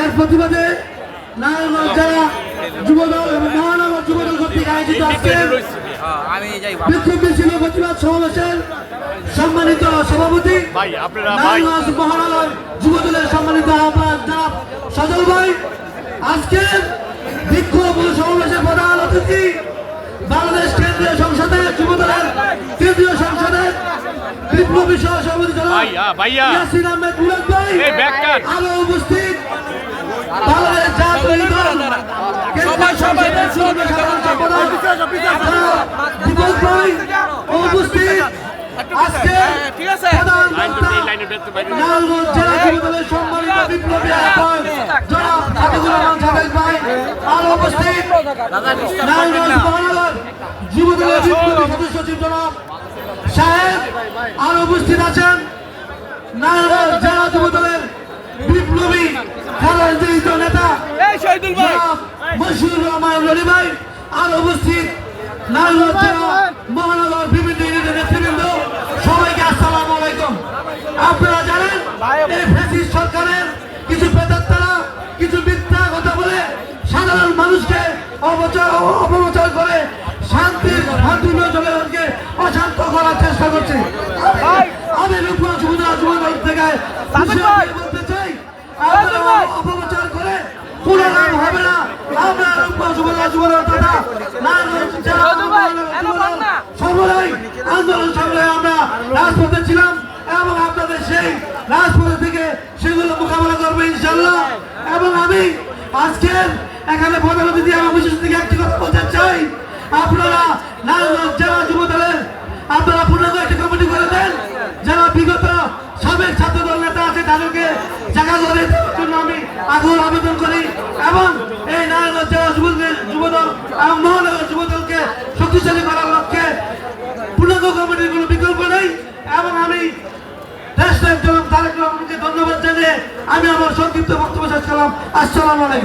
এর প্রতিবাদে নারায়ণগঞ্জ জেলা যুবদল এবং মহানগর যুবদল কর্তৃক আয়োজিত আজকের বিক্ষোভ মিছিল ও প্রতিবাদ সমাবেশের সম্মানিত সভাপতি নারায়ণগঞ্জ মহানগর যুবদলের সম্মানিত আহ্বায়ক জনাব সজল ভাই, আজকের বিক্ষোভ ও সমাবেশের প্রধান অতিথি বাংলাদেশ কেন্দ্রীয় সংসদের যুবদলের কেন্দ্রীয় সংসদের বিপ্লবী সহ সভাপতি জনাব ইয়াসিন আহমেদ বুলেট ভাই, আরো উপস্থিত বাংলাদেশ জাতীয় দল কেন্দ্রীয় সংসদের সাধারণ সম্পাদক দীপক ভাই, উপস্থিত আজকে প্রধান বক্তা নারায়ণগঞ্জ জেলা যুবদলের সম্মানিত বিপ্লবী আহ্বায়ক জনাব সাদেকুর রহমান সাদেক ভাই, আরো উপস্থিত নারায়ণগঞ্জ মহানগর যুবদলের বিপ্লবী সদস্য সচিব জনাব সাহেব, আরো উপস্থিত আছেন নারায়ণগঞ্জ জেলা যুবদলের বিপ্লবী খেলাধুলিত নেতা মশিউর রহমান রনি ভাই, আরো উপস্থিত নারায়ণগঞ্জ জেলা মহানগর বিভিন্ন ইউনিটের নেতৃবৃন্দ, সবাইকে আসসালামু আলাইকুম। আপনারা জানেন এই ফ্যাসিস্ট সরকারের কিছু প্রেতাত্মারা কিছু মিথ্যা কথা বলে সাধারণ মানুষকে অপপ্রচার করে শান্তির জনগণকে অশান্ত করার চেষ্টা করছে। আমি রূপগঞ্জ যুবদল থেকে বলতে চাই, আপনারা অপপ্রচার করে কোনো লাভ হবে না। আমরা রূপগঞ্জ যুবদল তথা সর্বদাই আন্দোলন সংগ্রামে আমরা রাজপথে ছিলাম এবং আপনাদের সেই রাজপথে থেকে সেগুলো মোকাবেলা করবো ইনশাল্লাহ। এবং আমি আজকের এখানে প্রধান অতিথি এবং বিশেষ থেকে একটি কথা বলতে চাই, আপনারা নারায়ণগঞ্জ জেলা যুবদলের আপনারা পূর্ণাঙ্গ একটি কমিটি করে দেন, যারা বিগত সাবেক ছাত্রদল নেতা আছে তাদেরকে জায়গা করে দেওয়ার জন্য আমি আগ্রহ আবেদন করি এবং এই নারায়ণগঞ্জ জেলা যুবদল এবং মহানগর যুবদলকে শক্তিশালী করার লক্ষ্যে পূর্ণাঙ্গ কমিটির কোনো বিকল্প নেই। এবং আমি দেশ নায়ক জনাব তারেক রহমানকে ধন্যবাদ জানিয়ে আমি আমার সংক্ষিপ্ত বক্তব্য শেষ করলাম। আসসালামু আলাইকুম।